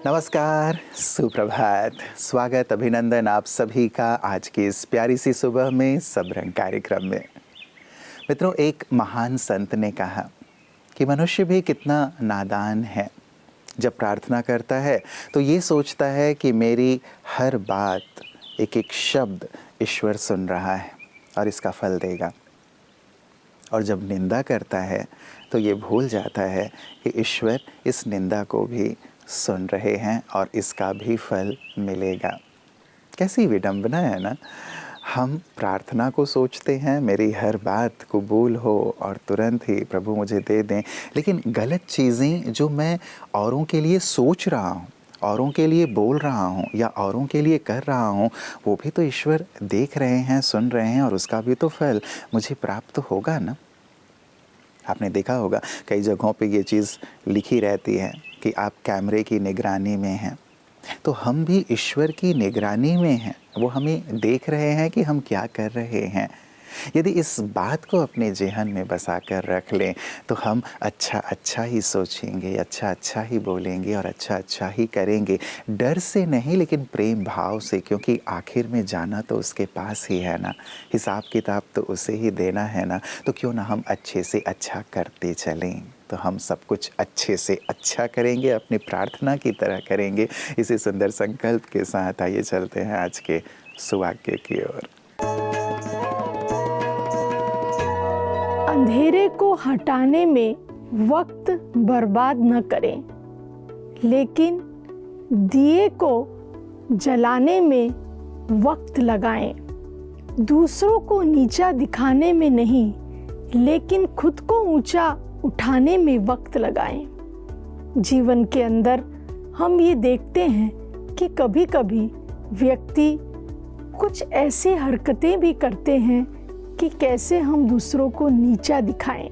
नमस्कार, सुप्रभात, स्वागत, अभिनंदन आप सभी का आज की इस प्यारी सी सुबह में सब रंग कार्यक्रम में। मित्रों, एक महान संत ने कहा कि मनुष्य भी कितना नादान है। जब प्रार्थना करता है तो ये सोचता है कि मेरी हर बात, एक एक शब्द ईश्वर सुन रहा है और इसका फल देगा। और जब निंदा करता है तो ये भूल जाता है कि ईश्वर इस निंदा को भी सुन रहे हैं और इसका भी फल मिलेगा। कैसी विडंबना है ना। हम प्रार्थना को सोचते हैं मेरी हर बात कबूल हो और तुरंत ही प्रभु मुझे दे दें, लेकिन गलत चीज़ें जो मैं औरों के लिए सोच रहा हूँ, औरों के लिए बोल रहा हूँ या औरों के लिए कर रहा हूँ, वो भी तो ईश्वर देख रहे हैं, सुन रहे हैं और उसका भी तो फल मुझे प्राप्त होगा ना। आपने देखा होगा कई जगहों पे ये चीज़ लिखी रहती है कि आप कैमरे की निगरानी में हैं, तो हम भी ईश्वर की निगरानी में हैं। वो हमें देख रहे हैं कि हम क्या कर रहे हैं। यदि इस बात को अपने ज़हन में बसा कर रख लें तो हम अच्छा अच्छा ही सोचेंगे, अच्छा अच्छा ही बोलेंगे और अच्छा अच्छा ही करेंगे। डर से नहीं, लेकिन प्रेम भाव से, क्योंकि आखिर में जाना तो उसके पास ही है ना, हिसाब किताब तो उसे ही देना है ना। तो क्यों ना हम अच्छे से अच्छा करते चलें। तो हम सब कुछ अच्छे से अच्छा करेंगे, अपनी प्रार्थना की तरह करेंगे। इसी सुंदर संकल्प के साथ आइए चलते हैं आज के सुवाक्य की ओर। अंधेरे को हटाने में वक्त बर्बाद न करें, लेकिन दिए को जलाने में वक्त लगाएं। दूसरों को नीचा दिखाने में नहीं, लेकिन खुद को ऊंचा उठाने में वक्त लगाएं। जीवन के अंदर हम ये देखते हैं कि कभी-कभी व्यक्ति कुछ ऐसी हरकतें भी करते हैं कि कैसे हम दूसरों को नीचा दिखाएं,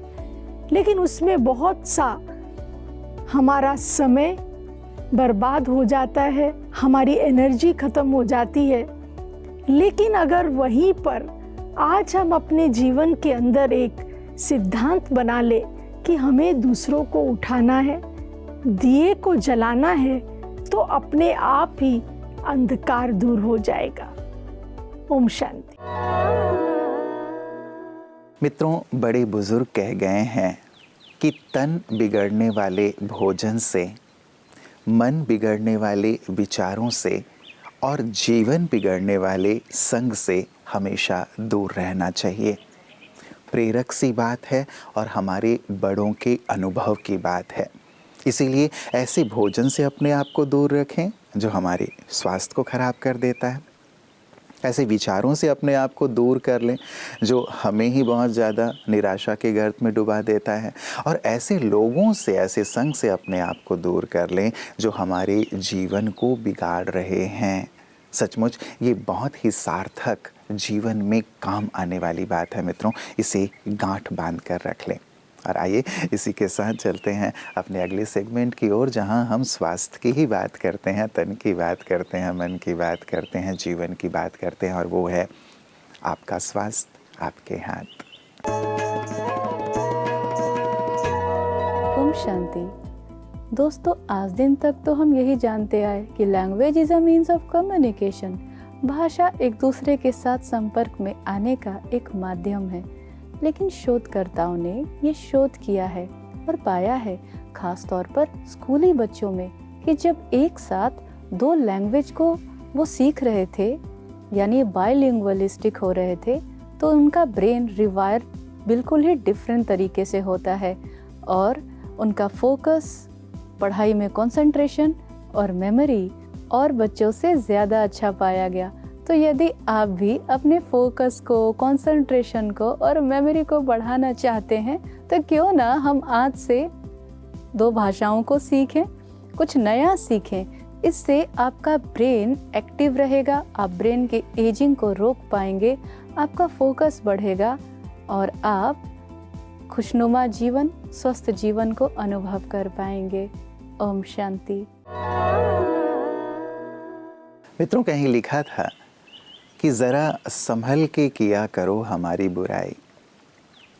लेकिन उसमें बहुत सा हमारा समय बर्बाद हो जाता है, हमारी एनर्जी खत्म हो जाती है। लेकिन अगर वहीं पर आज हम अपने जीवन के अंदर एक सिद्धांत बना ले कि हमें दूसरों को उठाना है, दिए को जलाना है, तो अपने आप ही अंधकार दूर हो जाएगा। ओम शांति। मित्रों, बड़े बुजुर्ग कह गए हैं कि तन बिगड़ने वाले भोजन से, मन बिगड़ने वाले विचारों से और जीवन बिगड़ने वाले संग से हमेशा दूर रहना चाहिए। प्रेरक सी बात है और हमारे बड़ों के अनुभव की बात है। इसीलिए ऐसे भोजन से अपने आप को दूर रखें जो हमारे स्वास्थ्य को खराब कर देता है। ऐसे विचारों से अपने आप को दूर कर लें जो हमें ही बहुत ज़्यादा निराशा के गर्त में डुबा देता है। और ऐसे लोगों से, ऐसे संग से अपने आप को दूर कर लें जो हमारे जीवन को बिगाड़ रहे हैं। सचमुच ये बहुत ही सार्थक जीवन में काम आने वाली बात है मित्रों। इसे गांठ बांध कर रख लें। और आइए इसी के साथ चलते हैं अपने अगले सेगमेंट की ओर, जहां हम स्वास्थ्य की ही बात करते हैं, तन की बात करते हैं, मन की बात करते हैं, जीवन की बात करते हैं, और वो है आपका स्वास्थ्य आपके हाथ। ओम शांति। दोस्तों, आज दिन तक तो हम यही जानते आए कि language is a means of communication. भाषा एक दूसरे के साथ संपर्क में आने का एक माध्यम है। लेकिन शोधकर्ताओं ने ये शोध किया है और पाया है, खास तौर पर स्कूली बच्चों में, कि जब एक साथ दो लैंग्वेज को वो सीख रहे थे, यानी बाइलिंगुअलिस्टिक हो रहे थे, तो उनका ब्रेन रिवायर बिल्कुल ही डिफरेंट तरीके से होता है और उनका फोकस, पढ़ाई में कंसंट्रेशन और मेमोरी और बच्चों से ज़्यादा अच्छा पाया गया। तो यदि आप भी अपने फोकस को, कंसंट्रेशन को और मेमोरी को बढ़ाना चाहते हैं, तो क्यों ना हम आज से दो भाषाओं को सीखें, कुछ नया सीखें। इससे आपका ब्रेन एक्टिव रहेगा, आप ब्रेन के एजिंग को रोक पाएंगे, आपका फोकस बढ़ेगा और आप खुशनुमा जीवन, स्वस्थ जीवन को अनुभव कर पाएंगे। ओम शांति। मित्रों, कहीं लिखा था कि ज़रा संभल के किया करो हमारी बुराई,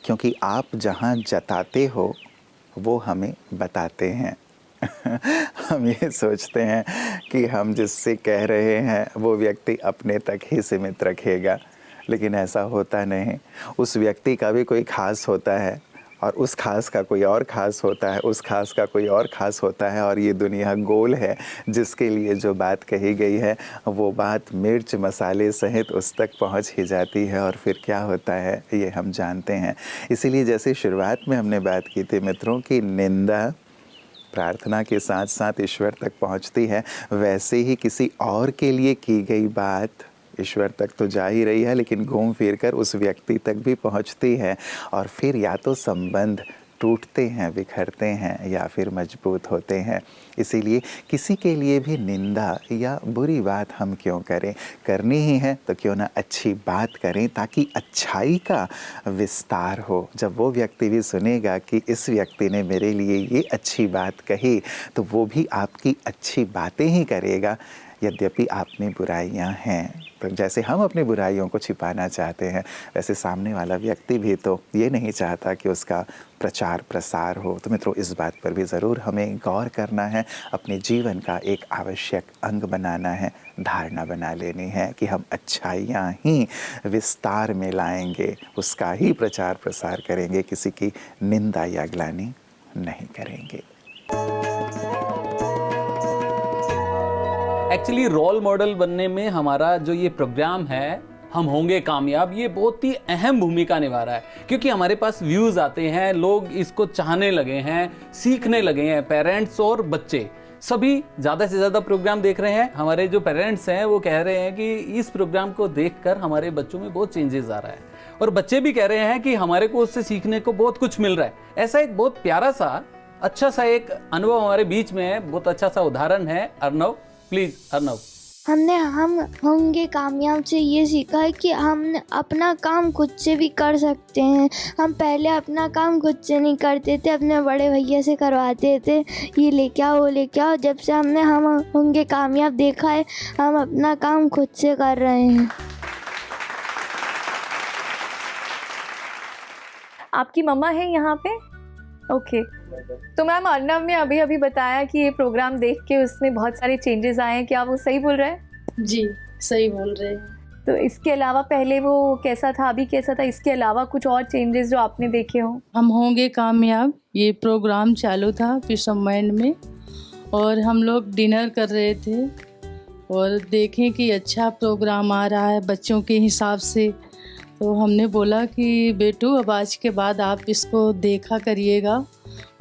क्योंकि आप जहाँ जताते हो वो हमें बताते हैं। हम ये सोचते हैं कि हम जिससे कह रहे हैं वो व्यक्ति अपने तक ही सीमित रखेगा, लेकिन ऐसा होता नहीं। उस व्यक्ति का भी कोई खास होता है और उस खास का कोई और खास होता है, उस खास का कोई और खास होता है, और ये दुनिया गोल है जिसके लिए जो बात कही गई है वो बात मिर्च मसाले सहित उस तक पहुंच ही जाती है, और फिर क्या होता है ये हम जानते हैं। इसीलिए जैसे शुरुआत में हमने बात की थी मित्रों की निंदा प्रार्थना के साथ साथ ईश्वर तक पहुंचती है, वैसे ही किसी और के लिए की गई बात ईश्वर तक तो जा ही रही है, लेकिन घूम फिर कर उस व्यक्ति तक भी पहुंचती है, और फिर या तो संबंध टूटते हैं, बिखरते हैं, या फिर मजबूत होते हैं। इसीलिए किसी के लिए भी निंदा या बुरी बात हम क्यों करें, करनी ही है तो क्यों ना अच्छी बात करें, ताकि अच्छाई का विस्तार हो। जब वो व्यक्ति भी सुनेगा कि इस व्यक्ति ने मेरे लिए ये अच्छी बात कही, तो वो भी आपकी अच्छी बातें ही करेगा, यद्यपि आप में बुराइयां हैं। तो जैसे हम अपनी बुराइयों को छिपाना चाहते हैं, वैसे सामने वाला व्यक्ति भी तो ये नहीं चाहता कि उसका प्रचार प्रसार हो। तो मित्रों, इस बात पर भी ज़रूर हमें गौर करना है, अपने जीवन का एक आवश्यक अंग बनाना है, धारणा बना लेनी है कि हम अच्छाइयाँ ही विस्तार में लाएंगे, उसका ही प्रचार प्रसार करेंगे, किसी की निंदा या ग्लानि नहीं करेंगे। एक्चुअली रोल मॉडल बनने में हमारा जो ये प्रोग्राम है हम होंगे कामयाब, ये बहुत ही अहम भूमिका निभा रहा है, क्योंकि हमारे पास व्यूज़ आते हैं, लोग इसको चाहने लगे हैं, सीखने लगे हैं। पेरेंट्स और बच्चे सभी ज़्यादा से ज़्यादा प्रोग्राम देख रहे हैं। हमारे जो पेरेंट्स हैं वो कह रहे हैं कि इस प्रोग्राम को देखकर हमारे बच्चों में बहुत चेंजेस आ रहा है, और बच्चे भी कह रहे हैं कि हमारे को उससे सीखने को बहुत कुछ मिल रहा है। ऐसा एक बहुत प्यारा सा अच्छा सा एक अनुभव हमारे बीच में है, बहुत अच्छा सा उदाहरण है। अर्नव, प्लीज अर्नव। हम होंगे कामयाब से ये सीखा है कि हम अपना काम खुद से भी कर सकते हैं। हम पहले अपना काम खुद से नहीं करते थे, अपने बड़े भैया से करवाते थे, ये लेके आओ वो लेके आओ। जब से हमने हम होंगे कामयाब देखा है, हम अपना काम खुद से कर रहे हैं। आपकी मम्मा है यहाँ पे? ओके। तो मैम, अर्नव ने अभी अभी बताया कि ये प्रोग्राम देख के उसमें बहुत सारे चेंजेस आए हैं। क्या वो सही बोल रहा है? जी, सही बोल रहे हैं। तो इसके अलावा पहले वो कैसा था, अभी कैसा था, इसके अलावा कुछ और चेंजेस जो आपने देखे हो? हम होंगे कामयाब ये प्रोग्राम चालू था पीस ऑफ माइंड में, और हम लोग डिनर कर रहे थे और देखें कि अच्छा प्रोग्राम आ रहा है बच्चों के हिसाब से। तो हमने बोला कि बेटू अब आज के बाद आप इसको देखा करिएगा,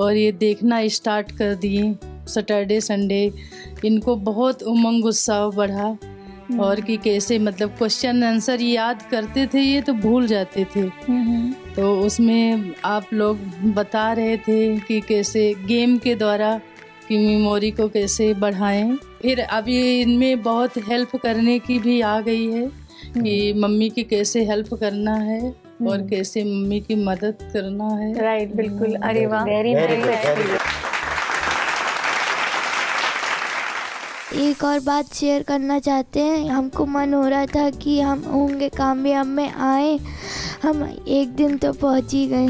और ये देखना स्टार्ट कर दिए। सैटरडे संडे इनको बहुत उमंग उत्साह बढ़ा, और कि कैसे मतलब क्वेश्चन आंसर याद करते थे, ये तो भूल जाते थे। तो उसमें आप लोग बता रहे थे कि कैसे गेम के द्वारा की मेमोरी को कैसे बढ़ाएं। फिर अभी इनमें बहुत हेल्प करने की भी आ गई है कि मम्मी की कैसे हेल्प करना है और कैसे मम्मी की मदद करना है। राइट, बिल्कुल। अरे वाह, वेरी एक और बात शेयर करना चाहते हैं। हमको मन हो रहा था कि हम होंगे कामयाब में आए, हम एक दिन तो पहुंच ही गए।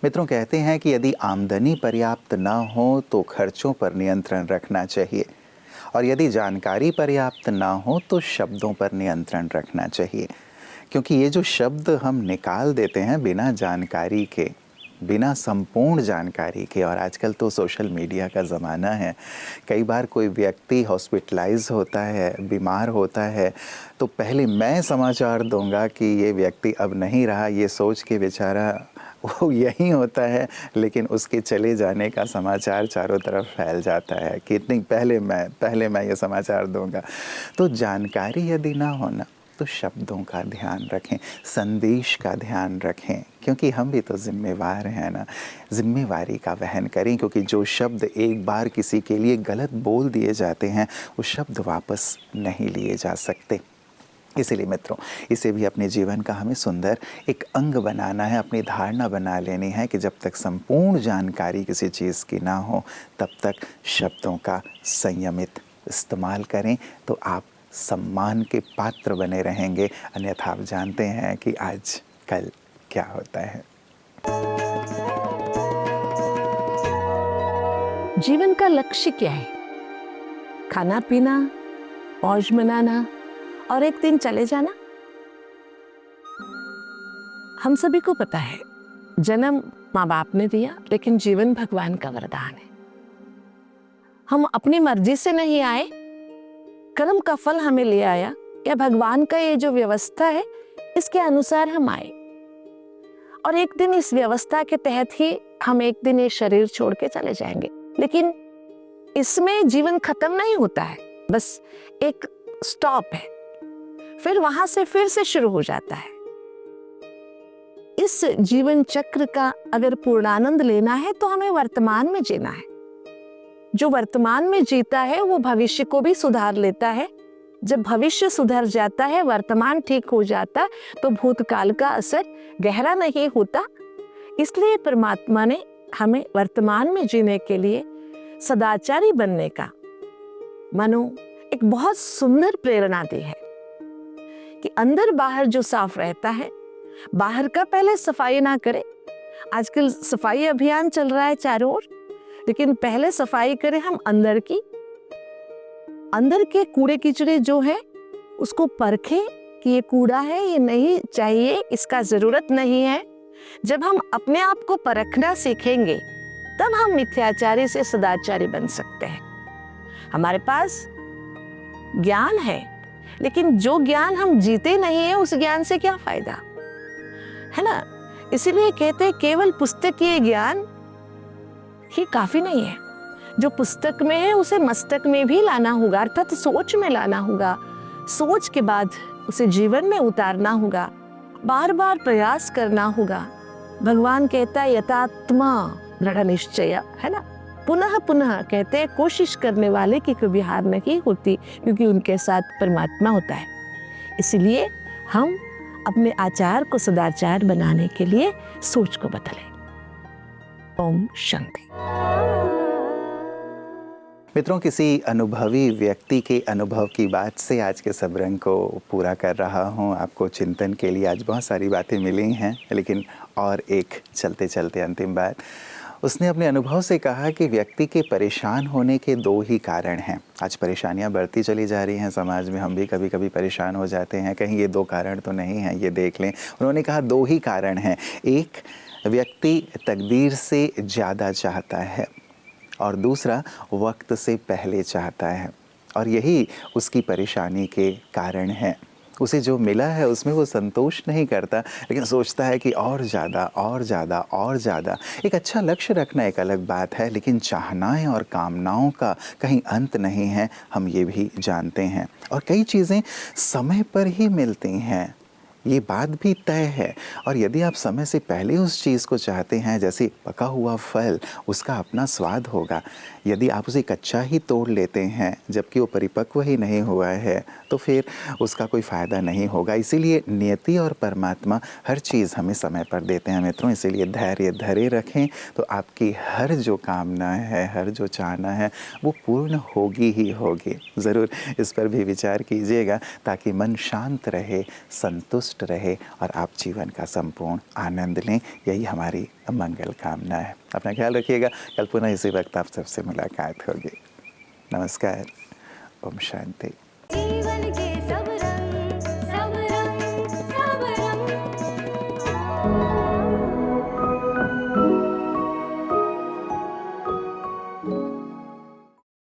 मित्रों, कहते हैं कि यदि आमदनी पर्याप्त न हो तो खर्चों पर नियंत्रण रखना चाहिए, और यदि जानकारी पर्याप्त न हो तो शब्दों पर नियंत्रण रखना चाहिए। क्योंकि ये जो शब्द हम निकाल देते हैं बिना जानकारी के, बिना संपूर्ण जानकारी के, और आजकल तो सोशल मीडिया का ज़माना है, कई बार कोई व्यक्ति हॉस्पिटलाइज होता है, बीमार होता है, तो पहले मैं समाचार दूंगा कि ये व्यक्ति अब नहीं रहा, ये सोच के बेचारा वो यही होता है, लेकिन उसके चले जाने का समाचार चारों तरफ फैल जाता है कि इतनी पहले मैं ये समाचार दूंगा। तो जानकारी यदि ना होना तो शब्दों का ध्यान रखें, संदेश का ध्यान रखें, क्योंकि हम भी तो जिम्मेवार हैं ना। जिम्मेवारी का वहन करें, क्योंकि जो शब्द एक बार किसी के लिए गलत बोल दिए जाते हैं वो शब्द वापस नहीं लिए जा सकते। इसीलिए मित्रों, इसे भी अपने जीवन का हमें सुंदर एक अंग बनाना है, अपनी धारणा बना लेनी है कि जब तक संपूर्ण जानकारी किसी चीज़ की ना हो तब तक शब्दों का संयमित इस्तेमाल करें, तो आप सम्मान के पात्र बने रहेंगे। अन्यथा आप जानते हैं कि आज कल क्या होता है। जीवन का लक्ष्य क्या है? खाना पीना, मौज मनाना और एक दिन चले जाना? हम सभी को पता है, जन्म माँ बाप ने दिया, लेकिन जीवन भगवान का वरदान है। हम अपनी मर्जी से नहीं आए, कर्म का फल हमें ले आया, या भगवान का ये जो व्यवस्था है इसके अनुसार हम आए, और एक दिन इस व्यवस्था के तहत ही हम एक दिन ये शरीर छोड़ के चले जाएंगे। लेकिन इसमें जीवन खत्म नहीं होता है, बस एक स्टॉप है, फिर वहां से फिर से शुरू हो जाता है। इस जीवन चक्र का अगर पूर्णानंद लेना है तो हमें वर्तमान में जीना है। जो वर्तमान में जीता है वो भविष्य को भी सुधार लेता है। जब भविष्य सुधर जाता है, वर्तमान ठीक हो जाता, तो भूतकाल का असर गहरा नहीं होता। इसलिए परमात्मा ने हमें वर्तमान में जीने के लिए सदाचारी बनने का मानो एक बहुत सुंदर प्रेरणा दी है कि अंदर बाहर जो साफ रहता है, बाहर का पहले सफाई ना करे। आजकल सफाई अभियान चल रहा है चारों ओर, लेकिन पहले सफाई करें हम अंदर की। अंदर के कूड़े कीचड़े जो है उसको परखें कि ये कूड़ा है, ये नहीं चाहिए, इसका जरूरत नहीं है। जब हम अपने आप को परखना सीखेंगे तब हम मिथ्याचारी से सदाचारी बन सकते हैं। हमारे पास ज्ञान है, लेकिन जो ज्ञान हम जीते नहीं है उस ज्ञान से क्या फायदा, है ना। इसीलिए कहते हैं केवल पुस्तकीय ज्ञान ही काफी नहीं है। जो पुस्तक में है उसे मस्तक में भी लाना होगा, अर्थात सोच में लाना होगा। सोच के बाद उसे जीवन में उतारना होगा, बार बार प्रयास करना होगा। भगवान कहता है यथात्मा दृढ़ निश्चय, है ना। पुनः पुनः कहते हैं कोशिश करने वाले की कभी हार नहीं होती, क्योंकि उनके साथ परमात्मा होता है। इसलिए हम अपने आचार को सदाचार बनाने के लिए सोच को बदलें। ओम शांति। मित्रों, किसी अनुभवी व्यक्ति के अनुभव की बात से आज के सबरंग को पूरा कर रहा हूं। आपको चिंतन के लिए आज बहुत सारी बातें मिली हैं, लेकिन और एक चलते चलते अंतिम बात, उसने अपने अनुभव से कहा कि व्यक्ति के परेशान होने के दो ही कारण हैं। आज परेशानियां बढ़ती चली जा रही हैं समाज में, हम भी कभी कभी परेशान हो जाते हैं, कहीं ये दो कारण तो नहीं हैं, ये देख लें। उन्होंने कहा दो ही कारण हैं। एक, व्यक्ति तकदीर से ज़्यादा चाहता है, और दूसरा वक्त से पहले चाहता है, और यही उसकी परेशानी के कारण है। उसे जो मिला है उसमें वो संतोष नहीं करता, लेकिन सोचता है कि और ज़्यादा और ज़्यादा और ज़्यादा। एक अच्छा लक्ष्य रखना एक अलग बात है, लेकिन चाहनाएं और कामनाओं का कहीं अंत नहीं है, हम ये भी जानते हैं। और कई चीज़ें समय पर ही मिलती हैं, ये बात भी तय है। और यदि आप समय से पहले उस चीज़ को चाहते हैं, जैसे पका हुआ फल, उसका अपना स्वाद होगा। यदि आप उसे कच्चा ही तोड़ लेते हैं जबकि वो परिपक्व ही नहीं हुआ है, तो फिर उसका कोई फ़ायदा नहीं होगा। इसीलिए नियति और परमात्मा हर चीज़ हमें समय पर देते हैं मित्रों। इसीलिए धैर्य धरे रखें तो आपकी हर जो कामना है, हर जो चाहना है, वो पूर्ण होगी ही होगी। ज़रूर इस पर भी विचार कीजिएगा, ताकि मन शांत रहे, संतुष्ट रहे और आप जीवन का संपूर्ण आनंद लें। यही हमारी मंगल कामना है। अपना ख्याल रखिएगा। कल पुनः इसी वक्त आप सबसे मुलाकात होगी। नमस्कार। ओम शांति।